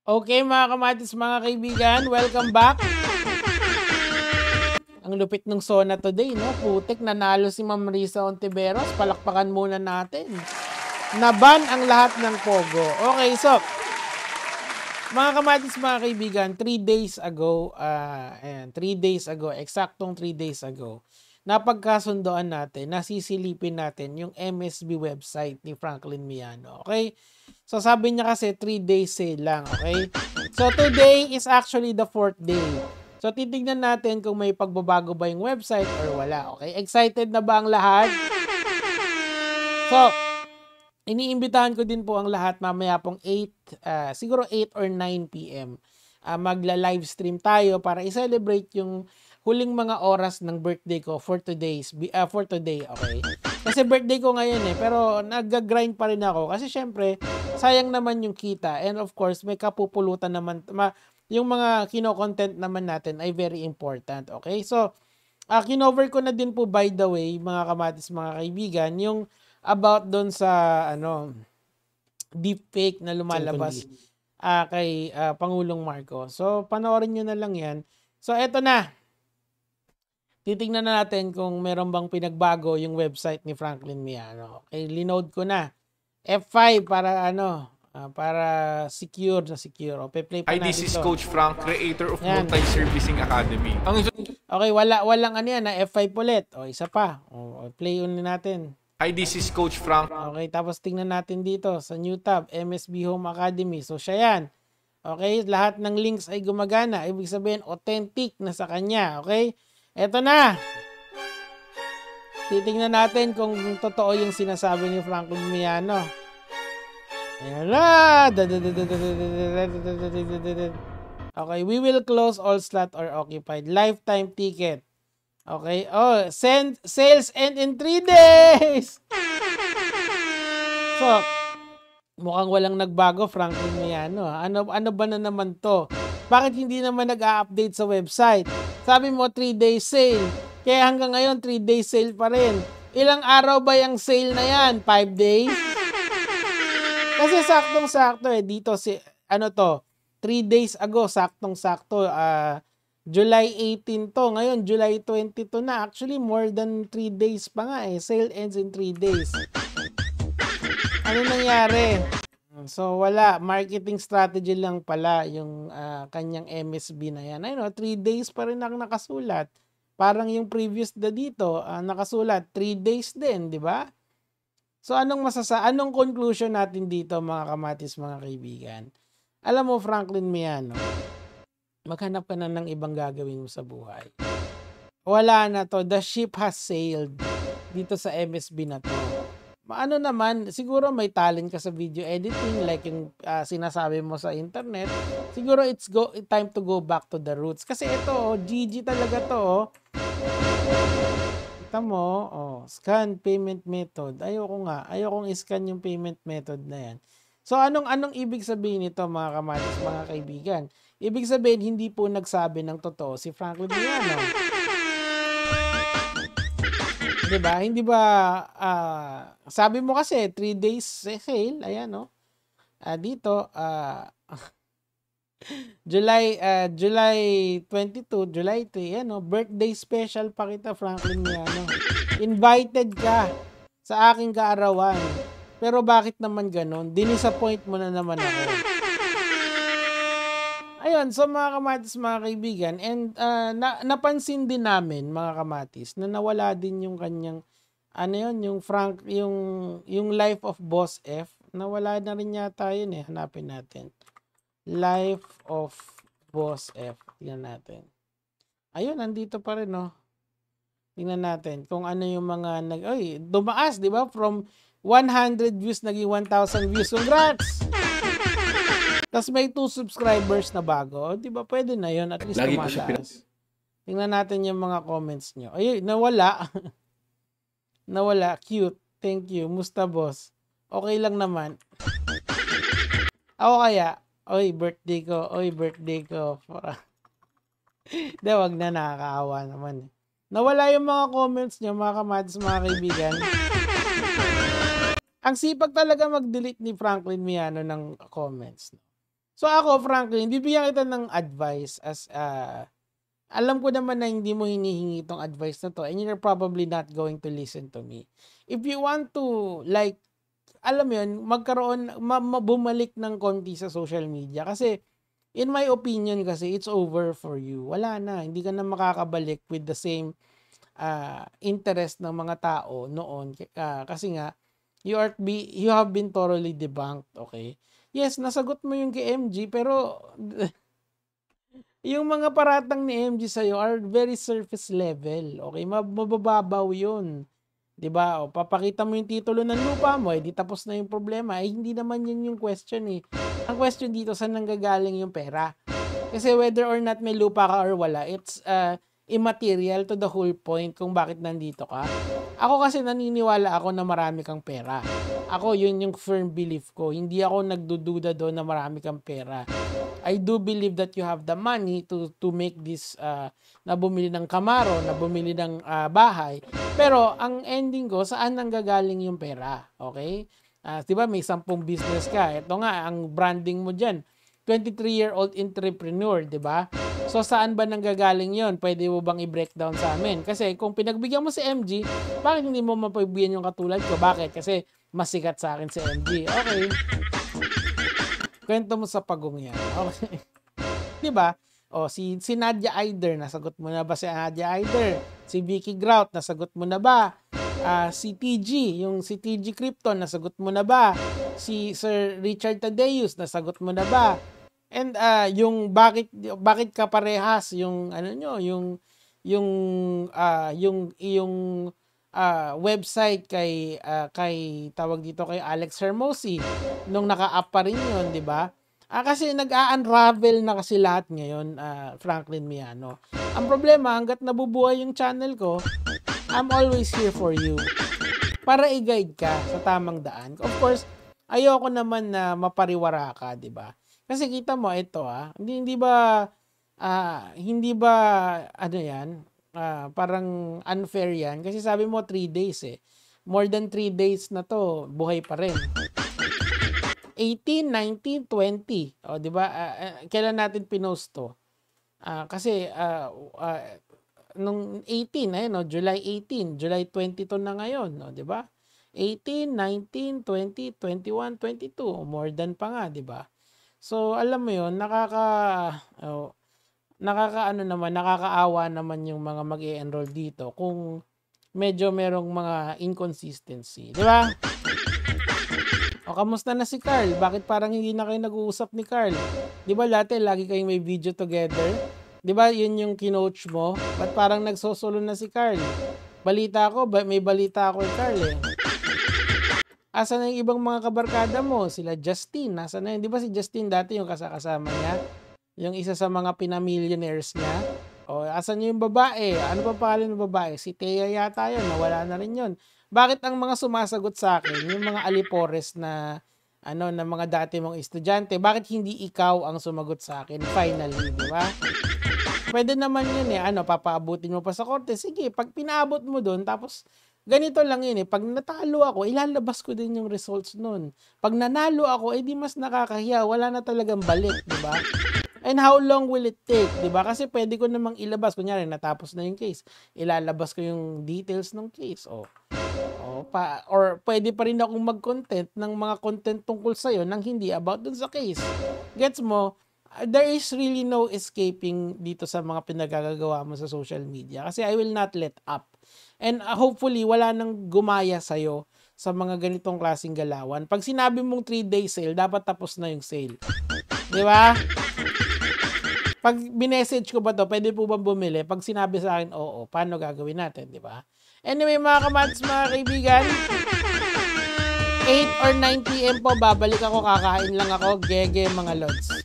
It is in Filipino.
Okay mga kamatis, mga kaibigan, welcome back. Ang lupit ng Sona today, no? Putik, nanalo si Ma'am Risa Ontiveros. Palakpakan muna natin. Naban ang lahat ng Pogo. Okay, so, mga kamatis, mga kaibigan, 3 days ago, 3 days ago, eksaktong 3 days ago, napagkasundoan natin, nasisilipin natin yung MSB website ni Franklin Miano. Okay? So, sabi niya kasi 3 days sale lang. Okay? So, today is actually the 4th day. So, titignan natin kung may pagbabago ba yung website or wala. Okay? Excited na ba ang lahat? So, iniimbitahan ko din po ang lahat mamaya pong 8, siguro 8 or 9 p.m. Magla-live stream tayo para i-celebrate yung huling mga oras ng birthday ko for today, okay? Kasi birthday ko ngayon pero nag-grind pa rin ako kasi syempre, sayang naman yung kita and of course, may kapupulutan naman, yung mga kino-content naman natin ay very important, okay? So, kinover ko na din po by the way, mga kamatis, mga kaibigan, yung about doon sa deepfake na lumalabas kay Pangulong Marcos. So, panoorin nyo na lang yan. So, eto na. Titingnan na natin kung meron bang pinagbago yung website ni Franklin Miano. Okay, linode ko na. F5 para para secure na secure. Okay, play pa natin. This is Coach Frank, creator of Multi-Servicing Academy. Okay, walang na F5 ulit. O, isa pa. O, play ulit natin. Hi, this is Coach Frank. Okay, tapos tingnan natin dito sa new tab, MSB Home Academy. So, siya yan. Okay, lahat ng links ay gumagana. Ibig sabihin, authentic na sa kanya. Okay, eto na. Titingnan natin kung totoo yung sinasabi ni Franklin Miano. Ayan na. Okay, we will close all slot or occupied. Lifetime ticket. Okay. Oh, sales end in 3 days. So, mukhang walang nagbago, Franklin Miano. Ano ba na naman to? Bakit hindi naman nag-a-update sa website? Sabi mo 3 days sale. Kaya hanggang ngayon 3 days sale pa rin. Ilang araw ba yung sale na yan? 5 days? Kasi saktong-sakto dito 3 days ago, saktong-sakto, July 18 to. Ngayon, July 22 na. Actually, more than 3 days pa nga Sale ends in 3 days. Ano nangyari? So, wala. Marketing strategy lang pala yung kanyang MSB na yan. 3 days pa rin ang nakasulat. Parang yung previous na dito, nakasulat 3 days din, di ba? So, anong conclusion natin dito, mga kamatis, mga kaibigan? Alam mo, Franklin Miano, maghanap ka na ng ibang gagawin mo sa buhay. Wala na to. The ship has sailed dito sa MSB na to. Ano naman, siguro may talent ka sa video editing like yung sinasabi mo sa internet. Siguro it's time to go back to the roots. Kasi ito, GG talaga to. Kita mo, scan payment method. Ayokong i-scan yung payment method na yan. So, anong ibig sabihin nito, mga kamatis, mga kaibigan? Ibig sabihin, hindi po nagsabi ng totoo si Franklin Miano. Diba? Hindi ba, sabi mo kasi, 3 days sale, ayan, dito, July 22, July 3, birthday special pa kita, Franklin Miano. Invited ka sa aking kaarawan. Pero bakit naman ganon? Dinisappoint mo na naman ako. Ayun, so mga kamatis, mga kaibigan, and napansin din namin, mga kamatis, na nawala din yung kanyang, yung Life of Boss F, nawala na rin yata yun hanapin natin. Life of Boss F, tingnan natin. Ayun, nandito pa rin, Tingnan natin kung ano yung mga, dumaas, di ba? From 100 views, naging 1,000 views. Congrats! Tapos may 2 subscribers na bago. Di ba? Pwede na yun. At least tumataas. Tingnan natin yung mga comments nyo. Ay, nawala. Nawala. Cute. Thank you. Musta, boss? Okay lang naman. Ako kaya, birthday ko. Di, wag na, nakakaawa naman. Nawala yung mga comments nyo, mga kamatis, mga kaibigan. Ang sipag talaga mag-delete ni Franklin Miano ng comments. So ako, Franklin, bibigyan kita ng advice as alam ko naman na hindi mo hinihingi itong advice na to and you're probably not going to listen to me. If you want to, like, alam mo yun, bumalik ng konti sa social media kasi in my opinion kasi it's over for you. Wala na, hindi ka na makakabalik with the same interest ng mga tao noon kasi nga you have been thoroughly debunked, okay? Yes, nasagot mo yung kay MG pero yung mga paratang ni MG sa'yo are very surface level, okay? Mabababaw yun. 'Di ba? O, papakita mo yung titulo ng lupa mo, di tapos na yung problema. Hindi naman yun yung question eh. Ang question dito, saan nanggagaling yung pera? Kasi whether or not may lupa ka or wala, it's immaterial to the whole point kung bakit nandito ka. Ako kasi naniniwala ako na marami kang pera. Ako, yun yung firm belief ko. Hindi ako nagdududa doon na marami kang pera. I do believe that you have the money to make this na bumili ng Camaro, na bumili ng bahay. Pero ang ending ko, saan nanggagaling yung pera? Okay? 'Di ba may 10 business ka. Ito nga ang branding mo diyan. 23-year-old entrepreneur, 'di ba? So saan ba nanggagaling 'yon? Pwede mo bang i-breakdown sa amin? Kasi kung pinagbigyan mo si MG, bakit hindi mo mapagbigyan yung katulad ko? Bakit? Kasi mas sikat sa akin si MG. Okay. Kwento mo sa pagong yan. Okay. 'Di ba? O si Nadia Aider, nasagot mo na ba si Nadia Aider? Si Vicky Grout, nasagot mo na ba? Si TG, yung si TG Krypton, nasagot mo na ba? Si Sir Richard Tadeus, nasagot mo na ba? And yung bakit ka parehas yung ano nyo, yung website kay tawag dito kay Alex Hermosi nung naka-up pa rin yun, 'di ba? Kasi nag-a-unravel na kasi lahat ngayon, Franklin Miano. Ang problema, hanggat nabubuhay yung channel ko, I'm always here for you. Para i-guide ka sa tamang daan. Of course, ayoko naman na mapariwara ka, 'di ba? Kasi kita mo ito hindi ba ano 'yan? Parang unfair 'yan kasi sabi mo 3 days eh. More than 3 days na 'to, buhay pa rin. 18, 19, 20. O, 'di ba? Kailan natin pinost 'to? Kasi nung 18 ayun, July 18, July 22 na ngayon, 'di ba? 18, 19, 20, 21, 22, more than pa nga, 'di ba? So, alam mo 'yon, nakakaawa naman yung mga mag-e-enroll dito kung medyo merong mga inconsistency, 'di ba? O, kamusta na si Carl? Bakit parang hindi na kayo nag-uusap ni Carl? 'Di ba dati lagi kayong may video together? 'Di ba yun yung kinoach mo? Ba't parang nagsosolo na si Carl? May balita ako kay Carl eh. Asan na yung ibang mga kabarkada mo? Sila Justin, nasa na yun? 'Di ba si Justin dati yung kasama niya? Yung isa sa mga pinamillionaires niya? O, asan yung babae? Ano pa pangalan ng babae? Si Thea yata yun, nawala na rin yun. Bakit ang mga sumasagot sa akin, yung mga alipores na na mga dati mong estudyante, bakit hindi ikaw ang sumagot sa akin finally, di ba? Pwede naman yun papaabutin mo pa sa korte. Sige, pag pinaabot mo doon, tapos ganito lang yun pag natalo ako, ilalabas ko din yung results nun. Pag nanalo ako, di mas nakakahiya, wala na talagang balik, di ba? And how long will it take, di ba? Kasi pwede ko namang ilabas, kunyari natapos na yung case, ilalabas ko yung details ng case, or pwede pa rin akong mag-content ng mga content tungkol sa'yo nang hindi about dun sa case. Gets mo? There is really no escaping dito sa mga pinagagagawa mo sa social media kasi I will not let up. And hopefully, wala nang gumaya sa'yo sa mga ganitong klaseng galawan. Pag sinabi mong 3-day sale, dapat tapos na yung sale. Di ba? Pag binessage ko ba to, pwede po ba bumili? Pag sinabi sa akin, oo, paano gagawin natin, di ba? Anyway, mga kamads, mga kaibigan, 8 or 9 PM po, babalik ako, kakain lang ako, gege mga lods.